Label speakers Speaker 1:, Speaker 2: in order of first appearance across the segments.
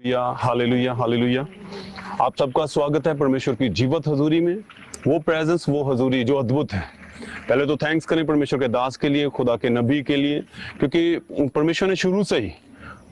Speaker 1: Hallelujah hallelujah. आप सबका स्वागत है परमेश्वर की जीवत हजूरी में। वो प्रेजेंस, वो हजूरी जो अद्भुत है। पहले तो थैंक्स करें परमेश्वर के दास के लिए, खुदा के नबी के लिए, क्योंकि परमेश्वर ने शुरू से ही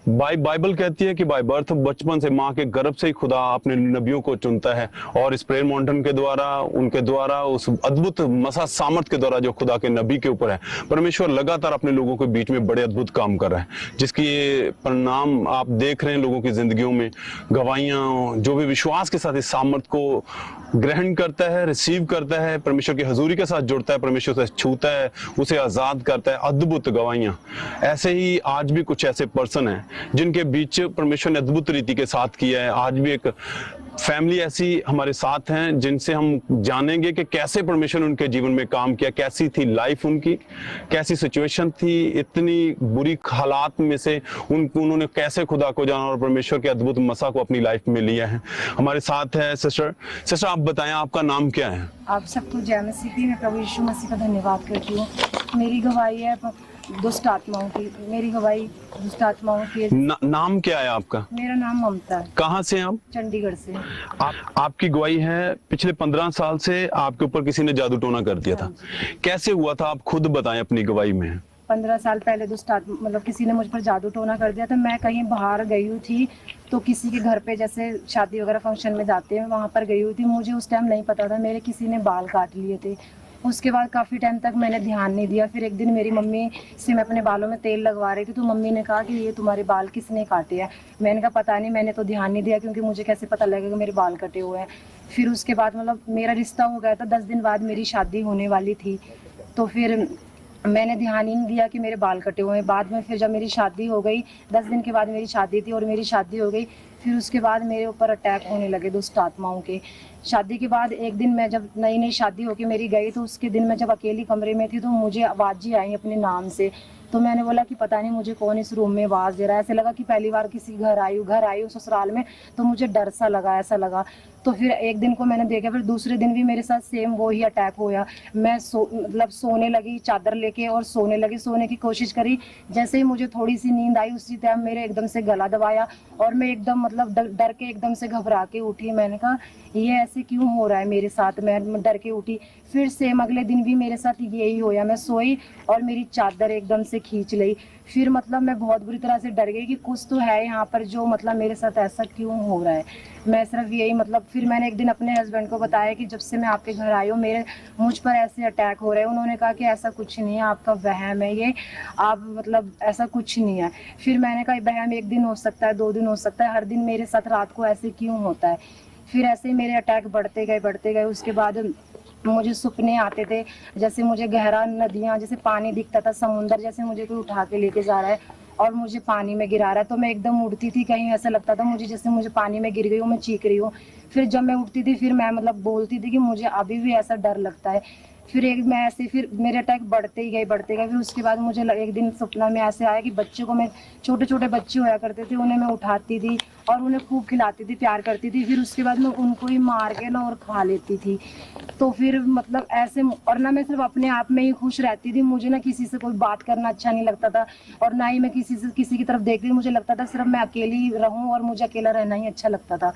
Speaker 1: बाइबल कहती है कि बाय बर्थ, बचपन से माँ के गर्भ से ही खुदा अपने नबियों को चुनता है। और इस प्रेयर माउंटेन के द्वारा, उनके द्वारा, उस अद्भुत मसा सामर्थ के द्वारा जो खुदा के नबी के ऊपर है, परमेश्वर लगातार अपने लोगों के बीच में बड़े अद्भुत काम कर रहा है, जिसकी ये परिणाम आप देख रहे हैं लोगों की जिंदगियों में। गवाहियां, जो भी विश्वास के साथ इस सामर्थ को ग्रहण करता है, रिसीव करता है, परमेश्वर की हजूरी के साथ जुड़ता है, परमेश्वर से छूता है, उसे आजाद करता है, अद्भुत गवाहियां। ऐसे ही आज भी कुछ ऐसे पर्सन हैं जिनके बीच परमेश्वर ने अद्भुत रीति के साथ किया है। आज भी एक फैमिली ऐसी हमारे साथ हैं जिनसे हम जानेंगे कि कैसे परमेश्वर ने उनके जीवन में काम किया, कैसी थी लाइफ उनकी, कैसी सिचुएशन थी, इतनी बुरी हालात में से उन्होंने कैसे खुदा को जाना और परमेश्वर के अद्भुत मसा को अपनी लाइफ में लिया है। हमारे साथ है सिस्टर आप बताएं आपका नाम क्या है?
Speaker 2: आप सबको जय मसीह की। मैं प्रभु यीशु मसीह का धन्यवाद करती हूँ। मेरी गवाही है दुष्ट आत्माओं की, मेरी गवाही दुष्ट आत्माओं की।
Speaker 1: नाम क्या है आपका?
Speaker 2: मेरा नाम ममता है।
Speaker 1: कहाँ से हैं आप?
Speaker 2: चंडीगढ़ से।
Speaker 1: आपकी गवाही है पिछले 15 साल से आपके ऊपर किसी ने जादू टोना कर दिया था। कैसे हुआ था, आप खुद बताएं अपनी गवाही में।
Speaker 2: 15 साल पहले दुष्ट आत्मा मतलब किसी ने मुझ पर जादू टोना कर दिया था। मैं कहीं बाहर गई हुई थी, तो किसी के घर पे जैसे शादी वगैरह फंक्शन में जाते हैं, वहाँ पर गई हुई थी। मुझे उस टाइम नहीं पता था, मेरे किसी ने बाल काट लिए थे। उसके बाद काफ़ी टाइम तक मैंने ध्यान नहीं दिया। फिर एक दिन मेरी मम्मी से मैं अपने बालों में तेल लगवा रही थी, तो मम्मी ने कहा कि ये तुम्हारे बाल किसने काटे हैं। मैंने कहा पता नहीं, मैंने तो ध्यान नहीं दिया, क्योंकि मुझे कैसे पता लगेगा मेरे बाल कटे हुए हैं। फिर उसके बाद मतलब मेरा रिश्ता हो गया था, 10 दिन बाद मेरी शादी होने वाली थी। तो फिर मैंने ध्यान ही नहीं दिया कि मेरे बाल कटे हुए हैं। बाद में फिर जब मेरी शादी हो गई, 10 दिन के बाद मेरी शादी थी और मेरी शादी हो गई, फिर उसके बाद मेरे ऊपर अटैक होने लगे दुष्ट आत्माओं के। शादी के बाद एक दिन मैं जब नई शादी होके मेरी गई, तो उसके दिन मैं जब अकेली कमरे में थी, तो मुझे आवाज़ें आई अपने नाम से। तो मैंने बोला कि पता नहीं मुझे कौन इस रूम में आवाज़ दे रहा है। ऐसे लगा कि पहली बार किसी घर आई हूँ ससुराल में, तो मुझे डर सा लगा, ऐसा लगा। तो फिर एक दिन को मैंने देखा, फिर दूसरे दिन भी मेरे साथ सेम वो ही अटैक होया। मैं सोने लगी चादर लेके और सोने लगी, सोने की कोशिश करी। जैसे ही मुझे थोड़ी सी नींद आई, उसी टाइम मेरे एकदम से गला दबाया और मैं एकदम मतलब डर के एकदम से घबरा के उठी। मैंने कहा ये ऐसे क्यों हो रहा है मेरे साथ, मैं डर के उठी। फिर सेम अगले दिन भी मेरे साथ यही होया। मैं सोई और मेरी चादर एकदम से खींच ली। फिर मतलब मैं बहुत बुरी तरह से डर गई कि कुछ तो है यहाँ पर जो मतलब मेरे साथ ऐसा क्यों हो रहा है। मैं सिर्फ यही मतलब फिर मैंने एक दिन अपने हस्बैंड को बताया कि जब से मैं आपके घर आई हूँ मेरे मुझ पर ऐसे अटैक हो रहे हैं। उन्होंने कहा कि ऐसा कुछ नहीं है, आपका वहम है ये, आप मतलब ऐसा कुछ नहीं है। फिर मैंने कहा वहम 1 दिन हो सकता है, 2 दिन हो सकता है, हर दिन मेरे साथ रात को ऐसे क्यों होता है। फिर ऐसे ही मेरे अटैक बढ़ते गए। उसके बाद मुझे सपने आते थे, जैसे मुझे गहरा नदियाँ, जैसे पानी दिखता था, समुंदर जैसे मुझे कोई उठा के लेके जा रहा है और मुझे पानी में गिरा रहा है। तो मैं एकदम उड़ती थी, कहीं ऐसा लगता था मुझे जैसे मुझे पानी में गिर गई हूँ, मैं चीख रही हूँ। फिर जब मैं उठती थी, फिर मैं मतलब बोलती थी कि मुझे अभी भी ऐसा डर लगता है। फिर फिर मेरे अटैक बढ़ते ही गए। फिर उसके बाद मुझे एक दिन सपना में ऐसे आया कि बच्चों को, मैं छोटे बच्चे होया करते थे, उन्हें मैं उठाती थी और उन्हें खूब खिलाती थी, प्यार करती थी। फिर उसके बाद मैं उनको ही मार के ना और खा लेती थी। तो फिर मतलब ऐसे, और ना मैं सिर्फ अपने आप में ही खुश रहती थी। मुझे ना किसी से कोई बात करना अच्छा नहीं लगता था, और ना ही मैं किसी की तरफ देखती थी। मुझे लगता था सिर्फ मैं अकेली रहूं और मुझे अकेला रहना ही अच्छा लगता था।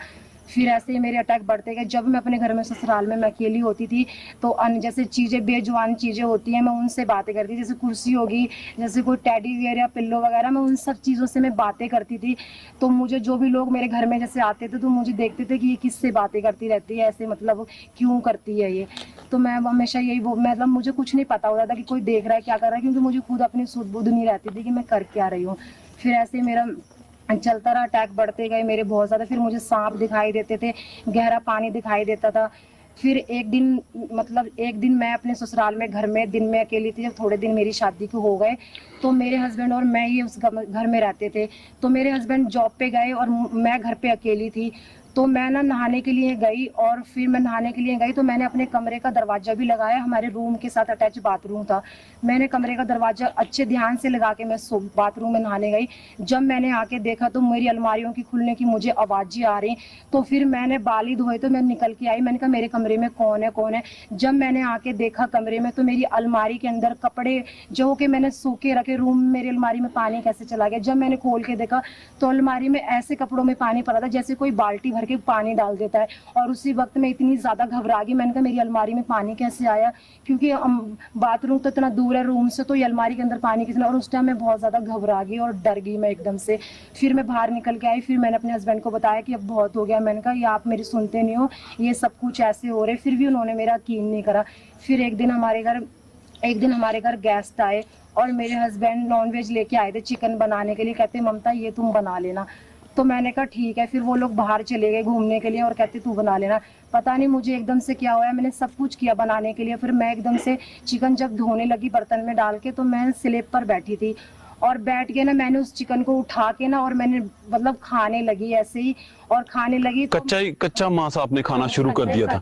Speaker 2: फिर ऐसे ही मेरे अटैक बढ़ते गए। जब मैं अपने घर में ससुराल में मैं अकेली होती थी, तो जैसे चीज़ें, बेजुबान चीज़ें होती हैं, मैं उनसे बातें करती थी। जैसे कुर्सी होगी, जैसे कोई टेडी बियर या पिल्लो वगैरह, मैं उन सब चीज़ों से मैं बातें करती थी। तो मुझे जो भी लोग मेरे घर में जैसे आते थे, तो मुझे देखते थे कि ये किससे बातें करती रहती है, ऐसे मतलब क्यों करती है ये। तो मैं हमेशा यही मतलब मुझे कुछ नहीं पता होता था कि कोई देख रहा है, क्या कर रहा है, क्योंकि मुझे खुद अपनी सुध बुध नहीं रहती थी कि मैं कर क्या रही हूँ। फिर ऐसे मेरा चलता रहा, अटैक बढ़ते गए मेरे बहुत ज़्यादा। फिर मुझे सांप दिखाई देते थे, गहरा पानी दिखाई देता था। फिर एक दिन मैं अपने ससुराल में घर में दिन में अकेली थी। जब थोड़े दिन मेरी शादी को हो गए, तो मेरे हस्बैंड और मैं ही उस घर में रहते थे। तो मेरे हस्बैंड जॉब पे गए और मैं घर पे अकेली थी। तो मैं ना नहाने के लिए गई, और फिर मैं नहाने के लिए गई तो मैंने अपने कमरे का दरवाजा भी लगाया, हमारे रूम के साथ अटैच बाथरूम था। मैंने कमरे का दरवाजा अच्छे ध्यान से लगा के मैं बाथरूम में नहाने गई। जब मैंने आके देखा तो मेरी अलमारियों की खुलने की मुझे आवाज़ें आ रही। तो फिर मैंने बाली धोए तो मैं निकल के आई, मैंने कहा मेरे कमरे में कौन है कौन है। जब मैंने आके देखा कमरे में तो मेरी अलमारी के अंदर कपड़े जो कि मैंने सूखे रखे, रूम में मेरी अलमारी में पानी कैसे चला गया। जब मैंने खोल के देखा तो अलमारी में ऐसे कपड़ों में पानी पड़ा था जैसे कोई बाल्टी भर के पानी डाल देता है। और उसी वक्त में इतनी ज्यादा घबरा गई, मैंने कहा मेरी अलमारी में पानी कैसे आया, क्योंकि बाथरूम तो इतना दूर है रूम से, तो ये अलमारी के अंदर पानी किसने। और उस टाइम मैं बहुत ज्यादा घबरा गई और डर गई मैं एकदम से। फिर मैं बाहर निकल के आई, फिर मैंने अपने हस्बैंड को बताया कि अब बहुत हो गया। मैंने कहा ये आप मेरी सुनते नहीं हो, ये सब कुछ ऐसे हो रहे। फिर भी उन्होंने मेरा यकीन नहीं करा। फिर एक दिन हमारे घर गेस्ट आए और मेरे हस्बैंड नॉनवेज लेके आए थे चिकन बनाने के लिए। कहते ममता ये तुम बना लेना। तो मैंने कहा ठीक है। फिर वो लोग बाहर चले गए घूमने के लिए और कहते तू बना लेना। पता नहीं मुझे एकदम से क्या हुआ, मैंने सब कुछ किया बनाने के लिए। फिर मैं एकदम से चिकन जब धोने लगी बर्तन में डाल के, तो मैं स्लेब पर बैठी थी और बैठ के ना मैंने उस चिकन को उठा के ना और मैंने मतलब खाने लगी ऐसे ही। और खाने लगी तो
Speaker 1: कच्चा मांस आपने खाना शुरू कर दिया था।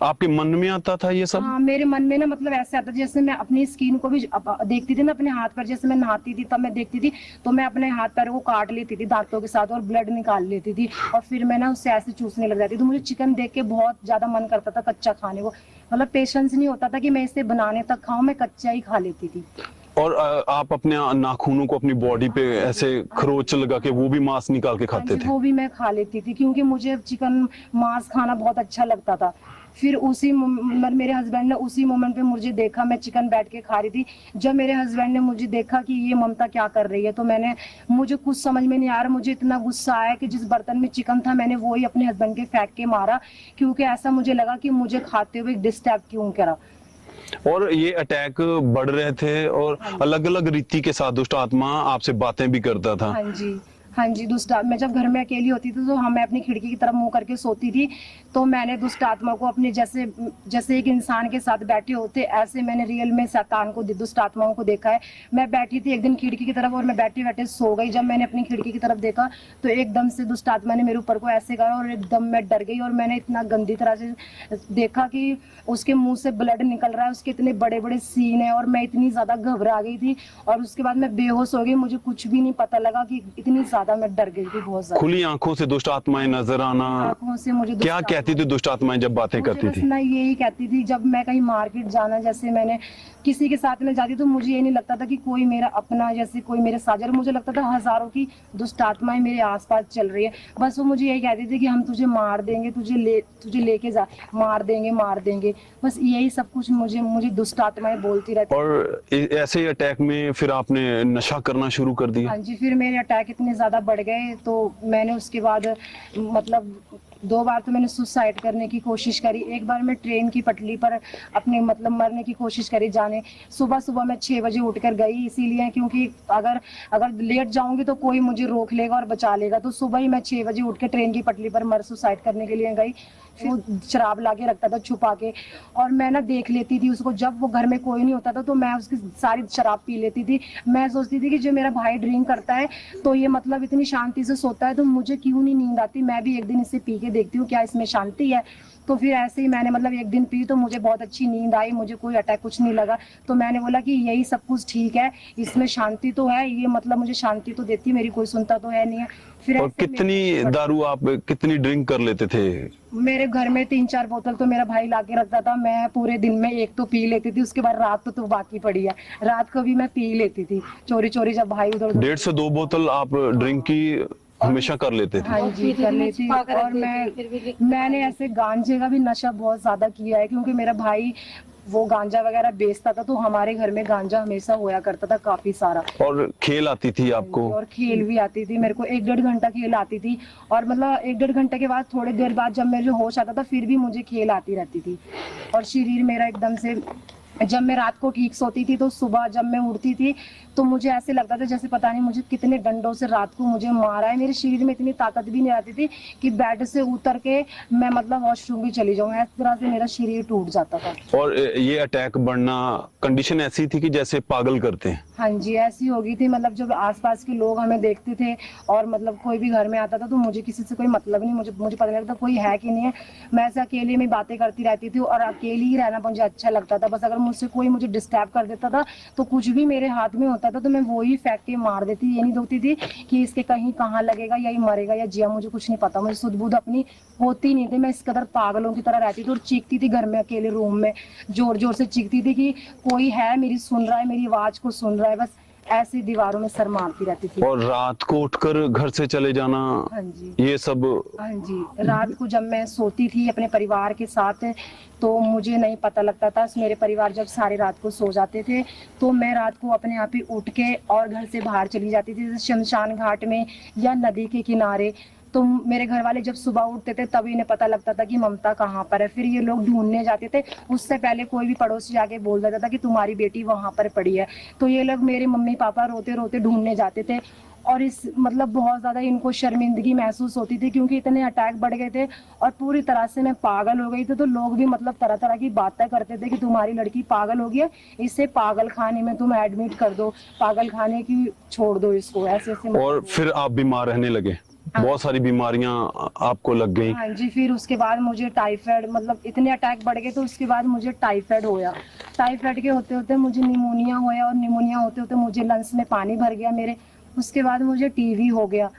Speaker 1: आपके मन में आता था ये सब?
Speaker 2: हाँ, मेरे मन में ना मतलब ऐसे आता, जैसे मैं अपनी स्किन को भी देखती थी ना अपने हाथ पर, जैसे मैं नहाती थी तब मैं देखती थी तो मैं अपने हाथ पैर को काट लेती थी दांतों के साथ और ब्लड निकाल लेती थी। और फिर मैं ना उससे ऐसे चूसने लग जाती थी। तो मुझे चिकन देख के बहुत ज्यादा मन करता था कच्चा खाने को, मतलब पेशेंस नहीं होता था कि मैं इसे बनाने तक खाऊं, मैं कच्चा ही खा लेती थी।
Speaker 1: और आप अपने नाखूनों को अपनी बॉडी पे ऐसे खरोच लगा के वो भी मांस निकाल के खाते थे?
Speaker 2: वो भी मैं खा लेती थी क्योंकि मुझे चिकन मांस खाना बहुत अच्छा लगता था। फिर मेरे हस्बैंड ने उसी मोमेंट पे मुझे देखा, मैं चिकन बैठ के खा रही थी। जब मेरे हस्बैंड ने मुझे देखा कि ये ममता क्या कर रही है, तो मुझे कुछ समझ में नहीं आ रहा। मुझे इतना गुस्सा आया कि जिस बर्तन में चिकन था मैंने वो ही अपने हस्बैंड के फेंक के मारा, क्योंकि ऐसा मुझे लगा कि मुझे खाते हुए डिस्टर्ब क्यों करा।
Speaker 1: और ये अटैक बढ़ रहे थे और अलग अलग रीति के साथ दुष्ट आत्मा आपसे बातें भी करता था।
Speaker 2: हाँ जी दुष्ट मैं जब घर में अकेली होती थी तो मैं अपनी खिड़की की तरफ मुंह करके सोती थी। तो मैंने दुष्ट आत्मा को अपने जैसे एक इंसान के साथ बैठे होते ऐसे मैंने रियल में शैतान को दुष्ट आत्माओं को देखा है। मैं बैठी थी एक दिन खिड़की की तरफ और मैं बैठे बैठे सो गई। जब मैंने अपनी खिड़की की तरफ देखा तो एकदम से दुष्ट आत्मा ने मेरे ऊपर को ऐसे करा और एकदम मैं डर गई। और मैंने इतना गंदी तरह से देखा कि उसके मुंह से ब्लड निकल रहा है, उसके इतने बड़े बड़े सीन है और मैं इतनी ज्यादा घबरा गई थी। और उसके बाद मैं बेहोश हो गई, मुझे कुछ भी नहीं पता लगा कि इतनी ज्यादा मैं डर गई थी, बहुत ज्यादा।
Speaker 1: खुली आंखों से दुष्ट आत्माएं नजर आना,
Speaker 2: आंखों से मुझे
Speaker 1: क्या कहती थी दुष्ट आत्माएं जब बातें करती थी?
Speaker 2: मैं यही कहती थी, जब मैं कहीं मार्केट जाना, जैसे मैंने किसी के साथ में जाती तो मुझे ये नहीं लगता था कि कोई मेरा अपना, जैसे कोई मेरे साझा, मुझे लगता था हजारों की दुष्ट आत्माएं मेरे आसपास चल रही है। बस वो मुझे यही कहती थी कि हम तुझे मार देंगे, तुझे लेके जा, मार देंगे। बस यही सब कुछ मुझे दुष्ट आत्माएं बोलती रहती।
Speaker 1: और ऐसे अटैक में फिर आपने नशा करना शुरू कर दिया?
Speaker 2: हाँ जी, फिर मेरे अटैक इतने ज्यादा बढ़ गए तो मैंने उसके बाद मतलब 2 बार तो मैंने सुसाइड करने की कोशिश करी। एक बार मैं ट्रेन की पटरी पर अपने मतलब मरने की कोशिश करी जाने। सुबह मैं 6 बजे उठकर गई, इसीलिए क्योंकि अगर लेट जाऊंगी तो कोई मुझे रोक लेगा और बचा लेगा। तो सुबह ही मैं 6 बजे उठ के ट्रेन की पटरी पर सुसाइड करने के लिए गई। फिर शराब ला के रखता था छुपा के और मैं ना देख लेती थी उसको। जब वो घर में कोई नहीं होता था तो मैं उसकी सारी शराब पी लेती थी। मैं सोचती थी कि जो मेरा भाई ड्रिंक करता है तो ये मतलब इतनी शांति से सोता है, तो मुझे क्यों नहीं नींद आती, मैं भी एक दिन इसे पी के देखती हूँ क्या इसमें शांति है। तो फिर ऐसे ही मैंने मतलब एक दिन पी तो मुझे बहुत अच्छी नींद आई, मुझे कोई अटैक कुछ नहीं लगा। तो मैंने बोला कि यही सब कुछ ठीक है, इसमें शांति तो है, ये मतलब मुझे शांति तो देती है, मेरी कोई सुनता तो है नहीं है। फिर
Speaker 1: और कितनी दारू आप कितनी ड्रिंक कर लेते थे?
Speaker 2: मेरे घर में 3-4 बोतल तो मेरा भाई लाके रखता था, मैं पूरे दिन में एक तो पी लेती थी, उसके बाद रात तो बाकी पड़ी है, रात को भी मैं पी लेती थी चोरी जब भाई उधर।
Speaker 1: 1.5 से 2 बोतल आप ड्रिंक की हमेशा कर लेते थे?
Speaker 2: हाँ जी, कर लेती। और मैंने ऐसे गांजे का भी नशा बहुत ज्यादा किया है, क्योंकि मेरा भाई वो गांजा वगैरह बेचता था तो हमारे घर में गांजा हमेशा होया करता था काफी सारा।
Speaker 1: और खेल आती थी आपको?
Speaker 2: और खेल भी आती थी मेरे को, 1-1.5 घंटा खेल आती थी। और मतलब 1-1.5 घंटे के बाद थोड़ी देर बाद जब मेरे होश आता था फिर भी मुझे खेल आती रहती थी और शरीर मेरा एकदम से जब मैं रात को ठीक सोती थी तो सुबह जब मैं उठती थी तो मुझे ऐसे लगता था जैसे पता नहीं मुझे कितने डंडों से रात को मुझे मारा है। मेरे शरीर में इतनी ताकत भी नहीं रहती थी कि बेड से उतर के मैं मतलब वॉशरूम भी चली जाऊँ, इस तरह से मेरा शरीर टूट जाता था।
Speaker 1: और ये अटैक बढ़ना कंडीशन ऐसी थी कि जैसे पागल करते हैं?
Speaker 2: हाँ जी, ऐसी हो गई थी। मतलब जब आसपास के लोग हमें देखते थे और मतलब कोई भी घर में आता था तो मुझे किसी से कोई मतलब नहीं, मुझे पता नहीं लगता कोई है कि नहीं है। मैं ऐसे अकेले में बातें करती रहती थी और अकेली ही रहना मुझे अच्छा लगता था। बस अगर मुझसे कोई मुझे डिस्टर्ब कर देता था तो कुछ भी मेरे हाथ में होता था तो मैं वो ही फेंक के मार देती। ये नहीं देखती थी कि इसके कहीं कहाँ लगेगा या ये मरेगा या जिया, मुझे कुछ नहीं पता। मुझे सुध बुध अपनी होती नहीं थी। मैं इस कदर पागलों की तरह रहती थी और चीखती थी घर में अकेले रूम में, जोर जोर से चीखती थी कि कोई है मेरी सुन रहा है, मेरी आवाज को सुन रहा है। बस ऐसी दीवारों में सर मारती रहती थी।
Speaker 1: और रात को उठकर घर से चले जाना,
Speaker 2: हाँ जी,
Speaker 1: ये सब?
Speaker 2: हाँ जी। रात को जब मैं सोती थी अपने परिवार के साथ तो मुझे नहीं पता लगता था। मेरे परिवार जब सारे रात को सो जाते थे तो मैं रात को अपने आप ही उठ के और घर से बाहर चली जाती थी, जैसे शमशान घाट में या नदी के किनारे। तो मेरे घर वाले जब सुबह उठते थे तभी इन्हें पता लगता था कि ममता कहाँ पर है। फिर ये लोग ढूंढने जाते थे। उससे पहले कोई भी पड़ोसी जाके बोल देता था कि तुम्हारी बेटी वहां पर पड़ी है। तो ये लोग, मेरे मम्मी पापा रोते रोते ढूंढने जाते थे। और इस मतलब बहुत ज्यादा इनको शर्मिंदगी महसूस होती थी क्योंकि इतने अटैक बढ़ गए थे और पूरी तरह से मैं पागल हो गई थी। तो लोग भी मतलब तरह तरह की बातें करते थे कि तुम्हारी लड़की पागल हो गई है, इसे पागल खाने में तुम एडमिट कर दो, पागल खाने की छोड़ दो इसको, ऐसे ऐसे।
Speaker 1: और फिर आप बीमार रहने लगे? बहुत सारी बीमारियां आपको लग गई?
Speaker 2: हाँ जी। फिर उसके बाद मुझे टाइफाइड, मतलब इतने अटैक बढ़ गए तो उसके बाद मुझे टाइफाइड होया। टाइफाइड के होते होते मुझे निमोनिया होया और निमोनिया होते होते मुझे लंग्स में पानी भर गया मेरे। उसके बाद मुझे टीबी हो गया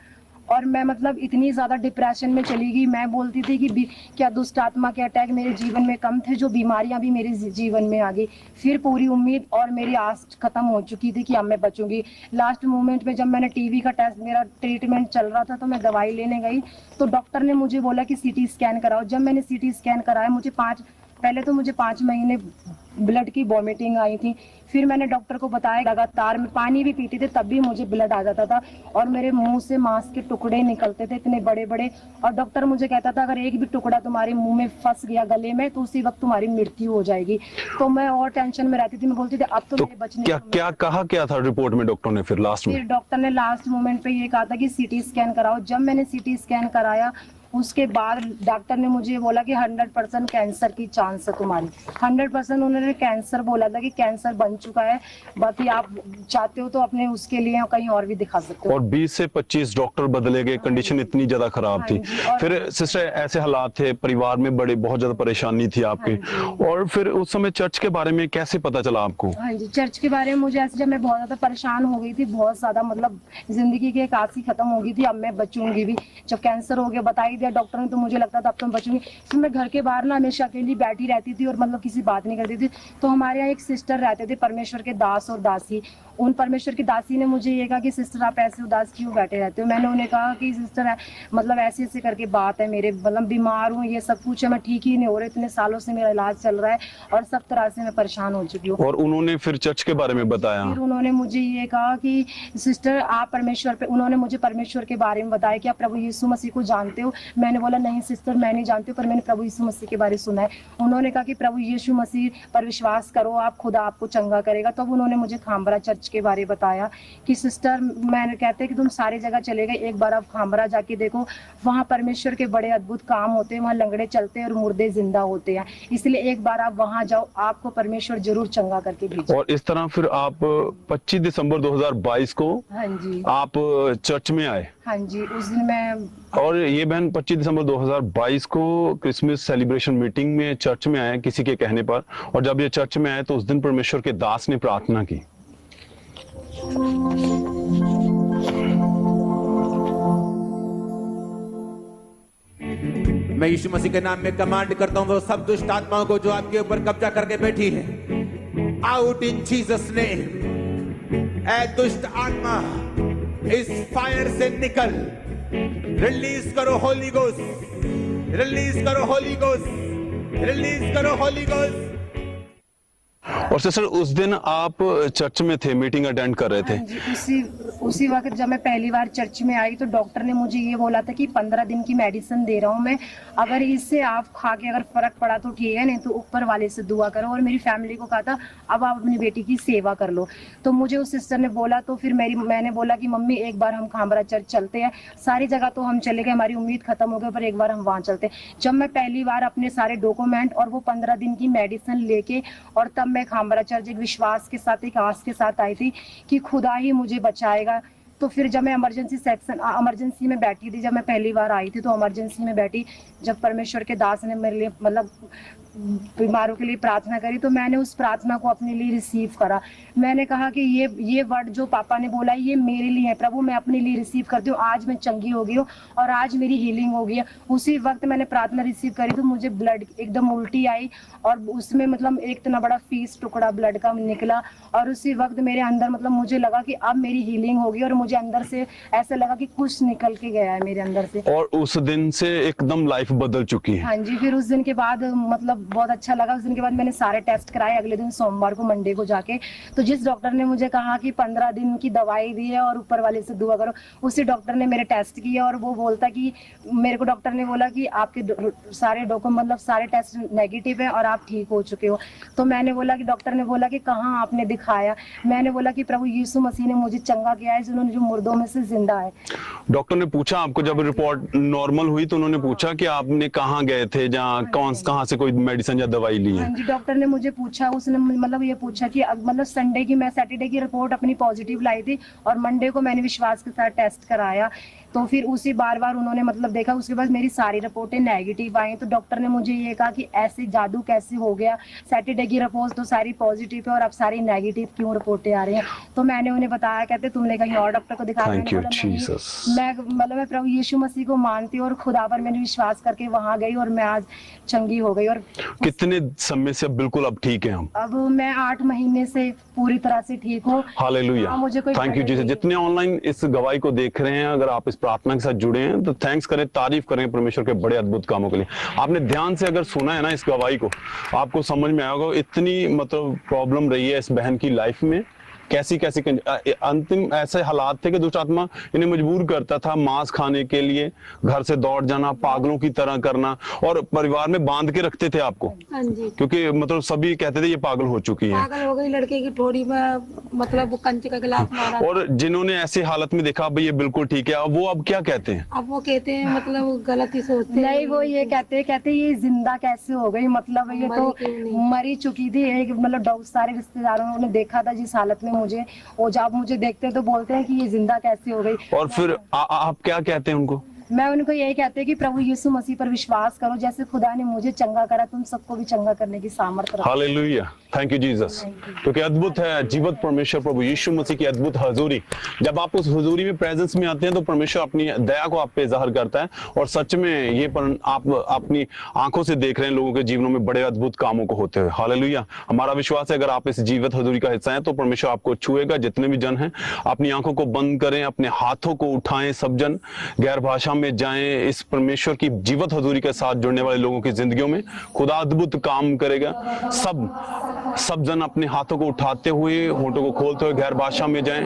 Speaker 2: और मैं मतलब इतनी ज्यादा डिप्रेशन में चली गई। मैं बोलती थी कि क्या दुष्ट आत्मा के अटैक मेरे जीवन में कम थे, जो बीमारियां भी मेरे जीवन में आ गई। फिर पूरी उम्मीद और मेरी आस खत्म हो चुकी थी कि अब मैं बचूंगी। लास्ट मोमेंट में जब मैंने टीबी का टेस्ट, मेरा ट्रीटमेंट चल रहा था तो मैं दवाई लेने गई तो डॉक्टर ने मुझे बोला कि सीटी स्कैन कराओ। जब मैंने सीटी स्कैन कराया मुझे पहले तो मुझे 5 महीने ब्लड की वॉमिटिंग आई थी। फिर मैंने डॉक्टर को बताया, लगातार मैं पानी भी पीती थी तब भी मुझे ब्लड आ जाता था और मेरे मुंह से मांस के टुकड़े निकलते थे इतने बड़े बड़े। और डॉक्टर मुझे कहता था अगर एक भी टुकड़ा तुम्हारे मुंह में फंस गया गले में तो उसी वक्त तुम्हारी मृत्यु हो जाएगी। तो मैं और टेंशन में रहती थी। मैं बोलती थी अब तो मेरे बचने
Speaker 1: क्या था रिपोर्ट में डॉक्टर ने फिर लास्ट में?
Speaker 2: फिर डॉक्टर ने लास्ट मोमेंट पे ये कहा था कि सीटी स्कैन कराओ। जब मैंने सीटी स्कैन कराया उसके बाद डॉक्टर ने मुझे बोला कि 100% कैंसर की चांस है तुम्हारी। 100% उन्होंने कैंसर बोला था कि कैंसर बन चुका है, बाकी आप चाहते हो तो अपने उसके लिए कहीं और भी दिखा सकते हो।
Speaker 1: और 20 से 25 डॉक्टर बदले गए, कंडीशन इतनी ज्यादा खराब थी। फिर सिस्टर ऐसे हालात थे, परिवार में बहुत ज्यादा परेशानी थी आपके। और फिर उस समय चर्च के बारे में कैसे पता चला आपको?
Speaker 2: हाँ जी, चर्च के बारे में मुझे ऐसे, जब मैं बहुत ज्यादा परेशान हो गई थी, बहुत ज्यादा मतलब जिंदगी की एक आस ही खत्म हो गई थी, अब मैं बचूंगी भी। जब कैंसर हो गया बताई दिया डॉक्टर ने तो मुझे लगता था अब तो मैं बचूंगी। फिर मैं घर के बाहर ना हमेशा अकेली बैठी रहती थी और मतलब किसी बात नहीं करती थी। तो हमारे यहाँ एक सिस्टर रहते थे, परमेश्वर के दास और दासी। उन परमेश्वर की दासी ने मुझे ये कहा कि सिस्टर आप ऐसे उदास क्यों बैठे रहते हो। मैंने उन्हें कहा कि सिस्टर मतलब ऐसे ऐसे करके बात है, मेरे मतलब बीमार हूँ, ये सब कुछ है, मैं ठीक ही नहीं हो रहा, इतने सालों से मेरा इलाज चल रहा है और सब तरह से मैं परेशान हो चुकी हूँ।
Speaker 1: और उन्होंने फिर चर्च के बारे में बताया?
Speaker 2: फिर उन्होंने मुझे ये कहा कि सिस्टर आप परमेश्वर पे, उन्होंने मुझे परमेश्वर के बारे में बताया कि आप प्रभु यीशु मसीह को जानते हो। मैंने बोला नहीं सिस्टर मैं नहीं जानती हूँ, पर मैंने प्रभु यीशु मसीह के बारे में सुना है। उन्होंने कहा कि प्रभु यीशु मसीह पर विश्वास करो, आप खुदा आपको चंगा करेगा। तब उन्होंने मुझे खामरा चर्च के बारे में बताया कि सिस्टर, मैंने कहते हैं कि तुम सारी जगह चले गए, एक बार आप खामरा जाके देखो, वहाँ परमेश्वर के बड़े अद्भुत काम होते हैं, वहाँ लंगड़े चलते हैं और मुर्दे जिंदा होते हैं, इसलिए एक बार आप वहाँ जाओ, आपको परमेश्वर जरूर चंगा करके भेजे।
Speaker 1: और इस तरह फिर आप 25 दिसंबर 2022 को
Speaker 2: हाँ जी
Speaker 1: आप चर्च में आए?
Speaker 2: हाँ जी, उस दिन मैं,
Speaker 1: और ये बहन 25 दिसंबर 2022 को क्रिसमस सेलिब्रेशन मीटिंग में चर्च में आए किसी के कहने पर, और जब ये चर्च में आए तो उस दिन परमेश्वर के दास ने प्रार्थना की।
Speaker 3: मैं यीशु मसीह के नाम में कमांड करता हूं वो सब दुष्ट आत्माओं को जो आपके ऊपर कब्जा करके बैठी है, आउट इन जीसस नेम। ऐ दुष्ट आत्मा इस फायर से निकल, रिलीज करो होली गोस्ट, रिलीज करो होली गोस्ट, रिलीज करो होली गोस्ट।
Speaker 1: और सिस्टर उस दिन आप चर्च में थे, मीटिंग अटेंड कर रहे थे?
Speaker 2: हाँ जी, उसी उसी वक्त जब मैं पहली बार चर्च में आई तो डॉक्टर ने मुझे ये बोला था कि 15 दिन की मेडिसिन दे रहा हूँ मैं, अगर इससे आप खा के अगर फर्क पड़ा तो ठीक है, नहीं तो ऊपर वाले से दुआ करो। और मेरी फैमिली को कहा था अब आप अपनी बेटी की सेवा कर लो। तो मुझे उस सिस्टर ने बोला, तो फिर मैंने बोला कि मम्मी एक बार हम खामरा चर्च चलते हैं, सारी जगह तो हम चले गए, हमारी उम्मीद खत्म हो गई, पर एक बार हम वहाँ चलते। जब मैं पहली बार अपने सारे डॉक्यूमेंट और वो 15 दिन की मेडिसिन लेके और तब मैं खामरा चर्च एक विश्वास के साथ, एक आस के साथ आई थी कि खुदा ही मुझे बचाएगा। तो फिर जब मैं इमरजेंसी में बैठी थी, जब मैं पहली बार आई थी तो इमरजेंसी में बैठी, जब परमेश्वर के दास ने मेरे लिए मतलब बीमारों के लिए प्रार्थना करी, तो मैंने उस प्रार्थना को अपने लिए रिसीव करा। मैंने कहा कि ये वर्ड जो पापा ने बोला ये मेरे लिए है प्रभु, मैं अपने लिए रिसीव करती हूँ। आज मैं चंगी हो गई हूँ और आज मेरी हीलिंग हो गई है। उसी वक्त मैंने प्रार्थना रिसीव करी तो मुझे ब्लड एकदम उल्टी आई और उसमें मतलब एक इतना बड़ा फीस टुकड़ा ब्लड का निकला और उसी वक्त मेरे अंदर मतलब मुझे लगा कि अब मेरी हीलिंग होगी और मुझे अंदर से ऐसा लगा कि कुछ निकल के गया है मेरे अंदर से।
Speaker 1: और उस दिन से एकदम लाइफ बदल चुकी है।
Speaker 2: हाँ जी, फिर उस दिन के बाद मतलब बहुत अच्छा लगा। उस दिन के बाद मैंने सारे टेस्ट कराए। अगले दिन सोमवार को मंडे को जाके तो जिस डॉक्टर ने मुझे कहा कि 15 दिन की दवाई दी है और ऊपर वाले से दुआ करो, उसी डॉक्टर ने मेरे टेस्ट किए और वो बोलता कि मेरे को डॉक्टर ने बोला कि आपके सारे डॉक्यूमेंट मतलब सारे टेस्ट नेगेटिव है और आप ठीक हो चुके हो। तो मैंने बोला कि डॉक्टर ने बोला कि कहाँ आपने दिखाया? मैंने बोला कि प्रभु यीशु मसीह ने मुझे चंगा किया है, जिन्होंने जो मुर्दों में से जिंदा है।
Speaker 1: डॉक्टर ने पूछा आपको जब रिपोर्ट नॉर्मल हुई तो उन्होंने पूछा कि आपने कहाँ गए थे, जहाँ कहाँ से कोई मेडिसिन या दवाई ली है?
Speaker 2: हाँ जी, डॉक्टर ने मुझे पूछा, उसने मतलब ये पूछा कि मतलब संडे की मैं सैटरडे की रिपोर्ट अपनी पॉजिटिव लाई थी और मंडे को मैंने विश्वास के साथ टेस्ट कराया। तो फिर उसी बार उन्होंने मतलब देखा, उसके बाद मेरी सारी रिपोर्टें नेगेटिव आई। तो डॉक्टर ने मुझे ये कहा कि ऐसे जादू कैसे हो गया, सैटरडे की रिपोर्ट तो सारी पॉजिटिव है और अब सारी नेगेटिव क्यों रिपोर्टें आ रही हैं? तो मैंने उन्हें बताया, कहते तुमने कहीं और डॉक्टर को दिखाया? मैं प्रभु यीशु मसीह को मानती हूँ और खुदा पर मैंने विश्वास करके वहां गई और मैं आज चंगी हो गई। और
Speaker 1: कितने समय से बिल्कुल अब ठीक है हम?
Speaker 2: अब मैं 8 महीने से पूरी तरह से ठीक हूँ।
Speaker 1: हालेलुया,
Speaker 2: मुझे कोई
Speaker 1: थैंक यू जीसस। जितने ऑनलाइन इस गवाही को देख रहे हैं, अगर आप इस प्रार्थना के साथ जुड़े हैं तो थैंक्स करें, तारीफ करें परमेश्वर के बड़े अद्भुत कामों के लिए। आपने ध्यान से अगर सुना है ना इस गवाही को, आपको समझ में आएगा इतनी मतलब प्रॉब्लम रही है इस बहन की लाइफ में, कैसी अंतिम ऐसे हालात थे कि दुष्ट आत्मा इन्हें मजबूर करता था मांस खाने के लिए, घर से दौड़ जाना, पागलों की तरह करना और परिवार में बांध के रखते थे आपको।
Speaker 4: हाँ जी,
Speaker 1: क्योंकि मतलब सभी कहते थे ये पागल हो चुकी है,
Speaker 4: पागल हो गई, लड़के की ठोड़ी में मतलब कंच का गिलास मारा।
Speaker 1: और जिन्होंने ऐसी हालत में देखा भाई ये बिल्कुल ठीक है, अब वो अब क्या कहते हैं?
Speaker 4: अब वो कहते हैं मतलब गलत ही सोचते
Speaker 2: नहीं, वो ये कहते ये जिंदा कैसे हो गई, मतलब ये तो मरी चुकी थी। एक मतलब सारे रिश्तेदारों ने देखा था जिस हालत में मुझे, वो जब मुझे देखते हैं तो बोलते हैं कि ये जिंदा कैसे हो गई।
Speaker 1: और फिर आप क्या कहते हैं उनको?
Speaker 2: मैं उनको यही कहते हैं कि प्रभु यीशु मसीह पर विश्वास करो, जैसे खुदा ने मुझे चंगा करा तुम सबको भी चंगा करने की सामर्थ्य रखो।
Speaker 1: Hallelujah, thank you Jesus. क्योंकि अद्भुत है जीवत परमेश्वर प्रभु यीशु मसीह की अद्भुत हजूरी। जब आप उस हजूरी में प्रेजेंस में आते हैं तो परमेश्वर अपनी दया को आप पे जाहिर करता है और सच में ये आप अपनी आंखों से देख रहे हैं लोगों के जीवनों में बड़े अद्भुत कामों को होते हुए। हालेलुया, हमारा विश्वास है अगर आप इस जीवित हजूरी का हिस्सा हैं तो परमेश्वर आपको छुएगा। जितने भी जन हैं अपनी आंखों को बंद करें, अपने हाथों को उठाएं, सब जन गैर भाषा में जाएं। इस परमेश्वर की जीवत हजूरी के साथ जुड़ने वाले लोगों की जिंदगियों में खुदा अद्भुत काम करेगा। सब जन अपने हाथों को उठाते हुए, होठों को खोलते हुए गैर भाषा में जाएं।